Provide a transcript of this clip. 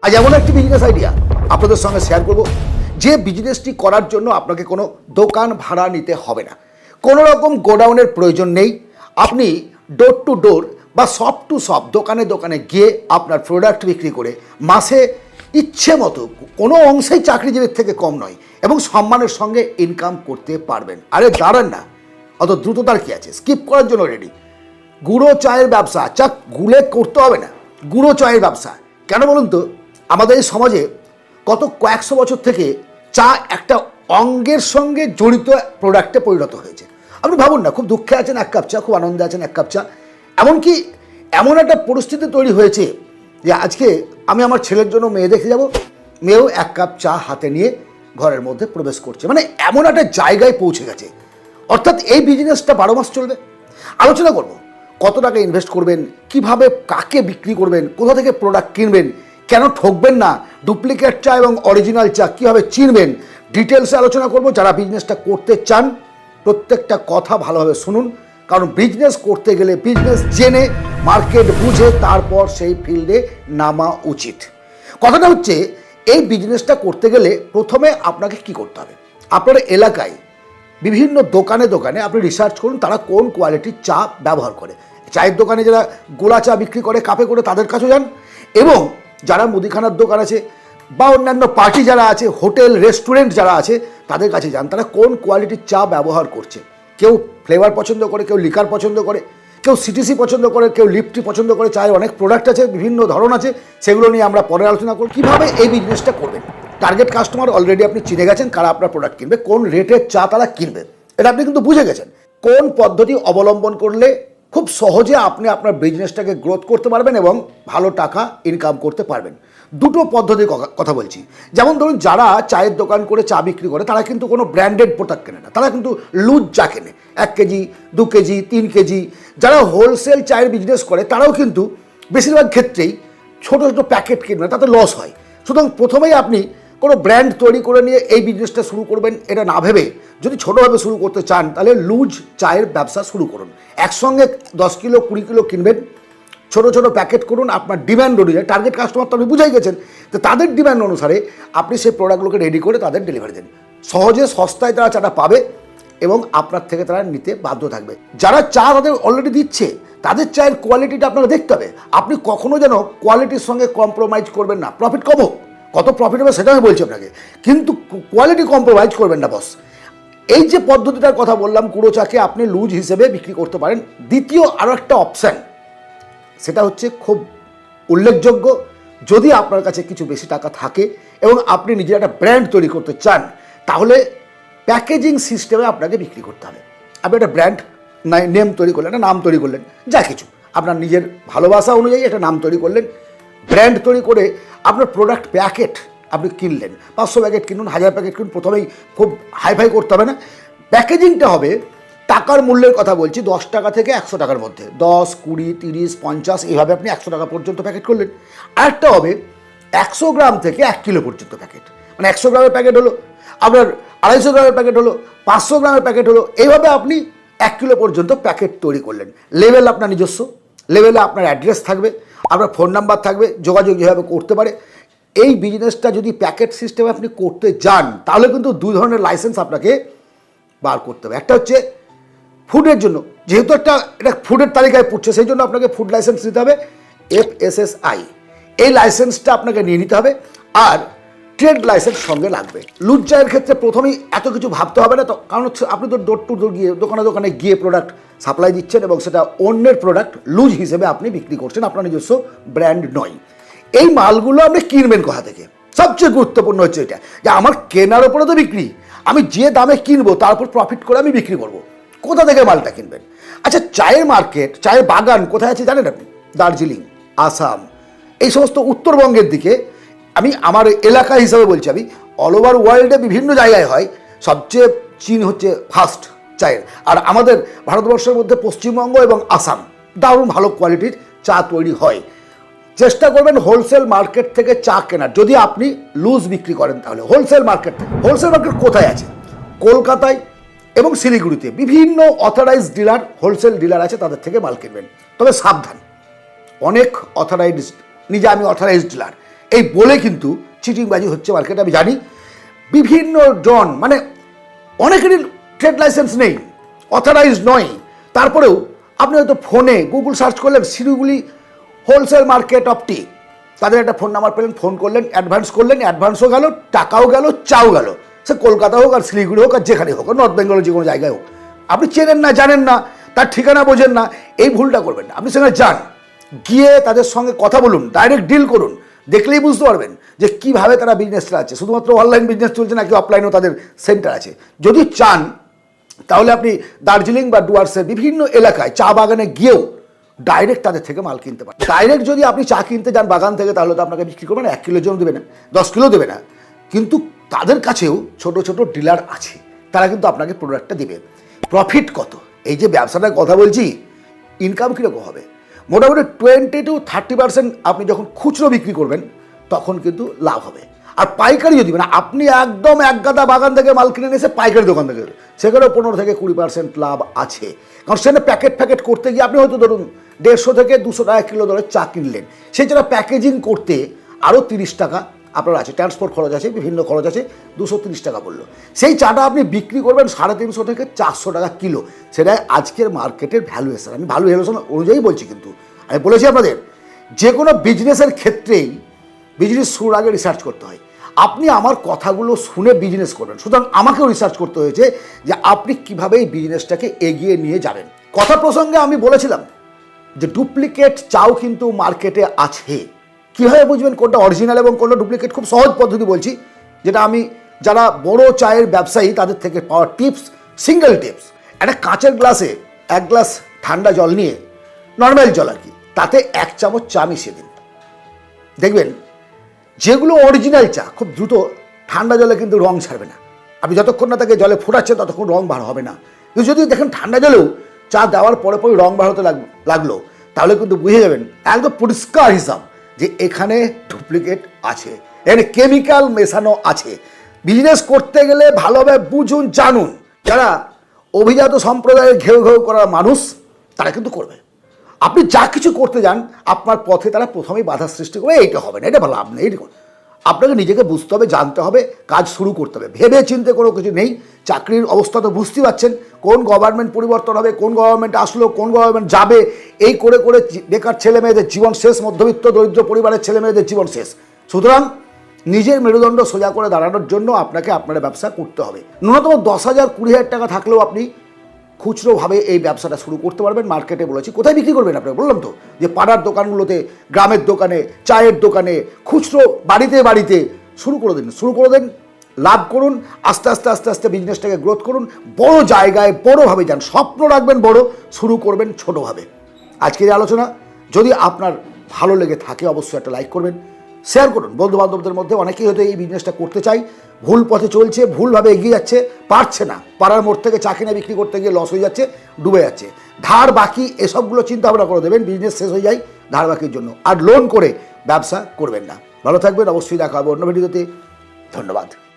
আজ এমন একটি বিজনেস আইডিয়া আপনাদের সঙ্গে শেয়ার করব, যে বিজনেসটি করার জন্য আপনাকে কোনো দোকান ভাড়া নিতে হবে না, কোনো রকম গোডাউনের প্রয়োজন নেই। আপনি ডোর টু ডোর বা শপ টু শপ দোকানে দোকানে গিয়ে আপনার প্রোডাক্ট বিক্রি করে মাসে ইচ্ছে মতো কোনো অংশেই চাকরিজীবীর থেকে কম নয় এবং সম্মানের সঙ্গে ইনকাম করতে পারবেন। আরে দাঁড়ান না, অত দ্রুততার কী আছে? স্কিপ করার জন্য রেডি। গুঁড়ো চায়ের ব্যবসা, চা গুলে করতে হবে না, গুঁড়ো চায়ের ব্যবসা। কেন বলুন তো, আমাদের এই সমাজে গত কয়েকশো বছর থেকে চা একটা অঙ্গের সঙ্গে জড়িত প্রোডাক্টে পরিণত হয়েছে। আপনি ভাবুন না, খুব দুঃখে আছেন এক কাপ চা, খুব আনন্দে আছেন এক কাপ চা। এমনকি এমন একটা পরিস্থিতি তৈরি হয়েছে যে আজকে আমি আমার ছেলের জন্য মেয়ে দেখে যাব, মেয়েও এক কাপ চা হাতে নিয়ে ঘরের মধ্যে প্রবেশ করছে। মানে এমন একটা জায়গায় পৌঁছে গেছে। অর্থাৎ এই বিজনেসটা 12 মাস চলবে। আলোচনা করব কত টাকা ইনভেস্ট করবেন, কিভাবে কাকে বিক্রি করবেন, কোথা থেকে প্রোডাক্ট কিনবেন, কেন ঠকবেন না, ডুপ্লিকেট চা এবং অরিজিনাল চা কীভাবে চিনবেন, ডিটেলসে আলোচনা করব। যারা বিজনেসটা করতে চান প্রত্যেকটা কথা ভালোভাবে শুনুন, কারণ বিজনেস করতে গেলে বিজনেস জেনে মার্কেট বুঝে তারপর সেই ফিল্ডে নামা উচিত। কথাটা হচ্ছে, এই বিজনেসটা করতে গেলে প্রথমে আপনাকে কি করতে হবে? আপনার এলাকায় বিভিন্ন দোকানে দোকানে আপনি রিসার্চ করুন তারা কোন কোয়ালিটির চা ব্যবহার করে। চায়ের দোকানে যারা গোলা চা বিক্রি করে কাপে করে তাদের কাছেও যান, এবং যারা মুদিখানার দোকান আছে বা অন্যান্য পার্টি যারা আছে, হোটেল রেস্টুরেন্ট যারা আছে, তাদের কাছে যান তারা কোন কোয়ালিটির চা ব্যবহার করছে। কেউ ফ্লেভার পছন্দ করে, কেউ লিকার পছন্দ করে, কেউ সিটিসি পছন্দ করে, কেউ লিফটি পছন্দ করে। চায়ের অনেক প্রোডাক্ট আছে, বিভিন্ন ধরন আছে, সেগুলো নিয়ে আমরা পরে আলোচনা করব। কীভাবে এই বিজনেসটা করবেন? টার্গেট কাস্টমার অলরেডি আপনি চিনে গেছেন, কারা আপনার প্রোডাক্ট কিনবে, কোন রেটের চা তারা কিনবে, এটা আপনি কিন্তু বুঝে গেছেন। কোন পদ্ধতি অবলম্বন করলে খুব সহজে আপনি আপনার বিজনেসটাকে গ্রোথ করতে পারবেন এবং ভালো টাকা ইনকাম করতে পারবেন। দুটো পদ্ধতির কথা বলছি। যেমন ধরুন, যারা চায়ের দোকান করে চা বিক্রি করে তারা কিন্তু কোনো ব্র্যান্ডেড প্রোডাক্ট কেনে না, তারা কিন্তু লুজ চা কেনে, 1 কেজি 2 কেজি 3 কেজি। যারা হোলসেল চায়ের বিজনেস করে তারাও কিন্তু বেশিরভাগ ক্ষেত্রেই ছোটো ছোটো প্যাকেট কিনবে, তাতে লস হয়। সুতরাং প্রথমেই আপনি কোনো ব্র্যান্ড তৈরি করে নিয়ে এই বিজনেসটা শুরু করবেন এটা না ভেবে, যদি ছোটোভাবে শুরু করতে চান তাহলে লুজ চায়ের ব্যবসা শুরু করুন। একসঙ্গে 10 কিলো 20 কিলো কিনবেন, ছোটো ছোটো প্যাকেট করুন। আপনার ডিম্যান্ড অনুযায়ী, টার্গেট কাস্টমার তো আপনি বুঝাই গেছেন, তো তাদের ডিম্যান্ড অনুসারে আপনি সেই প্রোডাক্টগুলোকে রেডি করে তাদের ডেলিভারি দেন। সহজে সস্তায় তারা চাটা পাবে এবং আপনার থেকে তারা নিতে বাধ্য থাকবে। যারা চা তাদের অলরেডি দিচ্ছে তাদের চায়ের কোয়ালিটিটা আপনারা দেখতে হবে। আপনি কখনো যেন কোয়ালিটির সঙ্গে কম্প্রোমাইজ করবেন না। প্রফিট কম হোক, কত প্রফিট হবে সেটা আমি বলছি আপনাকে, কিন্তু কোয়ালিটি কম্প্রোমাইজ করবেন না বস। এই যে পদ্ধতিটার কথা বললাম, গুঁড়ো চাকে আপনি লুজ হিসেবে বিক্রি করতে পারেন। দ্বিতীয় আরও একটা অপশান, সেটা হচ্ছে খুব উল্লেখযোগ্য, যদি আপনার কাছে কিছু বেশি টাকা থাকে এবং আপনি নিজের একটা ব্র্যান্ড তৈরি করতে চান, তাহলে প্যাকেজিং সিস্টেমে আপনাকে বিক্রি করতে হবে। আপনি একটা ব্র্যান্ড নেম তৈরি করলেন, একটা নাম তৈরি করলেন, যা কিছু আপনার নিজের ভালোবাসা অনুযায়ী একটা নাম তৈরি করলেন, ব্র্যান্ড তৈরি করে আপনার প্রোডাক্ট প্যাকেট আপনি কিনলেন। 500 প্যাকেট কিনুন, 1000 প্যাকেট কিনুন, প্রথমেই খুব হাইফাই করতে হবে না। প্যাকেজিংটা হবে, টাকার মূল্যের কথা বলছি, 10 টাকা থেকে 100 টাকার মধ্যে, 10 20 30 50 এইভাবে আপনি 100 টাকা পর্যন্ত প্যাকেট করলেন। আরেকটা হবে 100 গ্রাম থেকে 1 কিলো পর্যন্ত প্যাকেট, মানে 100 গ্রামের প্যাকেট হলো, আপনার 250 গ্রামের প্যাকেট হলো, 500 গ্রামের প্যাকেট হলো, এইভাবে আপনি 1 কিলো পর্যন্ত প্যাকেট তৈরি করলেন। লেভেল আপনার নিজস্ব, লেভেলে আপনার অ্যাড্রেস থাকবে, আপনার ফোন নাম্বার থাকবে, যোগাযোগ যেভাবে করতে পারে। এই বিজনেসটা যদি প্যাকেট সিস্টেমে আপনি করতে যান তাহলে কিন্তু 2 ধরনের লাইসেন্স আপনাকে বার করতে হবে। একটা হচ্ছে ফুডের জন্য, যেহেতু এটা ফুডের তালিকায় পড়ছে, সেই জন্য আপনাকে ফুড লাইসেন্স নিতে হবে, FSSAI। এই লাইসেন্সটা আপনাকে নিয়ে নিতে হবে। আর ট্রেড লাইসেন্স সঙ্গে লাগবে। লুজ চায়ের ক্ষেত্রে প্রথমেই এত কিছু ভাবতে হবে না, তো কারণ হচ্ছে আপনি তো ডোর টু ডোর গিয়ে দোকানে দোকানে গিয়ে প্রোডাক্ট সাপ্লাই দিচ্ছেন এবং সেটা অন্যের প্রোডাক্ট লুজ হিসেবে আপনি বিক্রি করছেন, আপনার নিজস্ব ব্র্যান্ড নয়। এই মালগুলো আপনি কিনবেন কোথা থেকে? সবচেয়ে গুরুত্বপূর্ণ হচ্ছে এটা, যে আমার কেনার ওপরে তো বিক্রি, আমি যে দামে কিনবো তারপর প্রফিট করে আমি বিক্রি করব। কোথা থেকে মালটা কিনবেন? আচ্ছা, চায়ের মার্কেট, চায়ের বাগান কোথায় আছে জানেন আপনি? দার্জিলিং, আসাম, এই সমস্ত উত্তরবঙ্গের দিকে। আমি আমার এলাকা হিসাবে বলছি, আমি অল ওভার ওয়ার্ল্ডে বিভিন্ন জায়গায় হয়, সবচেয়ে চীন হচ্ছে ফার্স্ট চায়ের। আর আমাদের ভারতবর্ষের মধ্যে পশ্চিমবঙ্গ এবং আসাম দারুণ ভালো কোয়ালিটির চা তৈরি হয়। চেষ্টা করবেন হোলসেল মার্কেট থেকে চা কেনার। যদি আপনি লুজ বিক্রি করেন তাহলে হোলসেল মার্কেট থেকে। হোলসেল মার্কেট কোথায় আছে? কলকাতায় এবং শিলিগুড়িতে বিভিন্ন অথরাইজড ডিলার, হোলসেল ডিলার আছে, তাদের থেকে মাল কিনবেন। তবে সাবধান, অনেক অথরাইজড, নিজে আমি অথরাইজড ডিলার, এই বলে কিন্তু চিটিংবাজি হচ্ছে মার্কেটে। আমি জানি বিভিন্ন জন মানে অনেকেরই ট্রেড লাইসেন্স নেই, অথরাইজ নয়, তারপরেও আপনি হয়তো ফোনে গুগল সার্চ করলেন শিলিগুড়ি হোলসেল মার্কেট অফ টি, তাদের একটা ফোন নাম্বার পেলেন, ফোন করলেন, অ্যাডভান্স করলেন, অ্যাডভান্সও গেল, টাকাও গেল, চাও গেল। সে কলকাতা হোক আর শিলিগুড়ি হোক আর যেখানে হোক, নর্থ বেঙ্গলের যে কোনো জায়গায় হোক, আপনি চেনেন না, জানেন না, তার ঠিকানা বোঝেন না, এই ভুলটা করবেন না। আপনি সেখানে যান, গিয়ে তাদের সঙ্গে কথা বলুন, ডাইরেক্ট ডিল করুন, দেখলেই বুঝতে পারবেন যে কীভাবে তারা বিজনেসটা আছে। শুধুমাত্র অনলাইন বিজনেস চলছে নাকি অফলাইনেও তাদের সেন্টার আছে। যদি চান তাহলে আপনি দার্জিলিং বা ডুয়ার্সের বিভিন্ন এলাকায় চা বাগানে গিয়েও ডাইরেক্ট তাদের থেকে মাল কিনতে পারেন। ডাইরেক্ট যদি আপনি চা কিনতে যান বাগান থেকে, তাহলে তো আপনাকে বিক্রি করবে না, 1 কিলোর জন্য দেবে না, 10 কিলো দেবে না, কিন্তু তাদের কাছেও ছোট ছোট ডিলার আছে, তারা কিন্তু আপনাকে প্রোডাক্টটা দেবে। প্রফিট কত? এই যে ব্যবসাটার কথা বলছি, ইনকাম কীরকম হবে? মোটামুটি 20 to 30% আপনি যখন খুচরো বিক্রি করবেন তখন কিন্তু লাভ হবে। আর পাইকারি যদি মানে আপনি একদম এক গাদা বাগান থেকে মাল কিনে নিয়েছে পাইকারি দোকান থেকে, সেখানেও 15 থেকে 20% লাভ আছে। কারণ সেখানে প্যাকেট করতে গিয়ে আপনি হয়তো ধরুন 150 থেকে 200 টাকা কিলো দরে চা কিনলেন, সেই জন্য প্যাকেজিং করতে আরও 30 টাকা আপনার আছে, ট্রান্সপোর্ট খরচ আছে, বিভিন্ন খরচ আছে, 230 টাকা বললো। সেই চাটা আপনি বিক্রি করবেন 350 থেকে 400 টাকা কিলো। সেটা আজকের মার্কেটের ভ্যালুয়েশন, আমি ভ্যালুয়েশন অনুযায়ী বলছি। কিন্তু আমি বলেছি আপনাদের, যে কোনো বিজনেসের ক্ষেত্রেই বিজনেস শুরুর আগে রিসার্চ করতে হয়। আপনি আমার কথাগুলো শুনে বিজনেস করবেন, সুতরাং আমাকেও রিসার্চ করতে হয়েছে যে আপনি কীভাবে এই বিজনেসটাকে এগিয়ে নিয়ে যাবেন। কথা প্রসঙ্গে আমি বলেছিলাম যে ডুপ্লিকেট চাও কিন্তু মার্কেটে আছে। কীভাবে বুঝবেন কোনটা অরিজিনাল এবং কোনটা ডুপ্লিকেট? খুব সহজ পদ্ধতি বলছি, যেটা আমি যারা বড় চায়ের ব্যবসায়ী তাদের থেকে পাওয়া টিপস, সিঙ্গেল টিপস। একটা কাঁচের গ্লাসে 1 গ্লাস ঠান্ডা জল নিয়ে, নর্মাল জল আর কি, তাতে 1 চামচ চা মিশিয়ে দিন। দেখবেন যেগুলো অরিজিনাল চা খুব দ্রুত ঠান্ডা জলে কিন্তু রং ছাড়বে না। আপনি যতক্ষণ না তাকে জলে ফোটাচ্ছেন ততক্ষণ রং বার হবে না। কিন্তু যদি দেখেন ঠান্ডা জলেও চা দেওয়ার পরে রং বার হতে লাগলো, তাহলে কিন্তু বুঝে যাবেন একদম পরিষ্কার হিসাব যে এখানে ডুপ্লিকেট আছে, এখানে কেমিক্যাল মেশানো আছে। বিজনেস করতে গেলে ভালোভাবে বুঝুন, জানুন। যারা অভিজাত সম্প্রদায়ের ঘেউ ঘেউ করার মানুষ তারা কিন্তু করবে। আপনি যা কিছু করতে যান আপনার পথে তারা প্রথমেই বাধা সৃষ্টি করবে, এইটা হবে না, এটা ভালো, আপনি এইটা করুন। আপনাকে নিজেকে বুঝতে হবে, জানতে হবে, কাজ শুরু করতে হবে। ভেবে চিন্তে কোনো কিছু নেই। চাকরির অবস্থা তো বুঝতেই পারছেন, কোন গভর্নমেন্ট পরিবর্তন হবে, কোন গভর্নমেন্ট আসলো, কোন গভর্নমেন্ট যাবে, এই করে করে বেকার ছেলে মেয়েদের জীবন শেষ, মধ্যবিত্ত দরিদ্র পরিবারের ছেলে মেয়েদের জীবন শেষ। সুতরাং নিজের মেরুদণ্ড সোজা করে দাঁড়ানোর জন্য আপনাকে আপনার ব্যবসা করতে হবে। ন্যূনতম 10,000 20,000 টাকা থাকলেও আপনি খুচরোভাবে এই ব্যবসাটা শুরু করতে পারবেন। মার্কেটে বলেছি কোথায় বিক্রি করবেন আপনাকে বললাম তো, যে পাড়ার দোকানগুলোতে, গ্রামের দোকানে, চায়ের দোকানে, খুচরো বাড়িতে বাড়িতে শুরু করে দেন, লাভ করুন। আস্তে আস্তে আস্তে আস্তে বিজনেসটাকে গ্রোথ করুন। বড় জায়গায় বড়োভাবে যান, স্বপ্ন রাখবেন বড়, শুরু করবেন ছোটোভাবে। আজকের এই আলোচনা যদি আপনার ভালো লেগে থাকে অবশ্যই একটা লাইক করবেন, শেয়ার করুন বন্ধু বান্ধবদের মধ্যে। অনেকেই হয়তো এই বিজনেসটা করতে চাই, ভুল পথে চলছে, ভুলভাবে এগিয়ে যাচ্ছে, পারছে না, পাড়ার মোড় থেকে চা কিনে বিক্রি করতে গিয়ে লস হয়ে যাচ্ছে, ডুবে যাচ্ছে। ধার বাকি এসবগুলো চিন্তা ভাবনা করে দেবেন, বিজনেস শেষ হয়ে যায় ধার বাকির জন্য। আর লোন করে ব্যবসা করবেন না। ভালো থাকবেন, অবশ্যই দেখা হবে অন্য ভিডিওতে। ধন্যবাদ।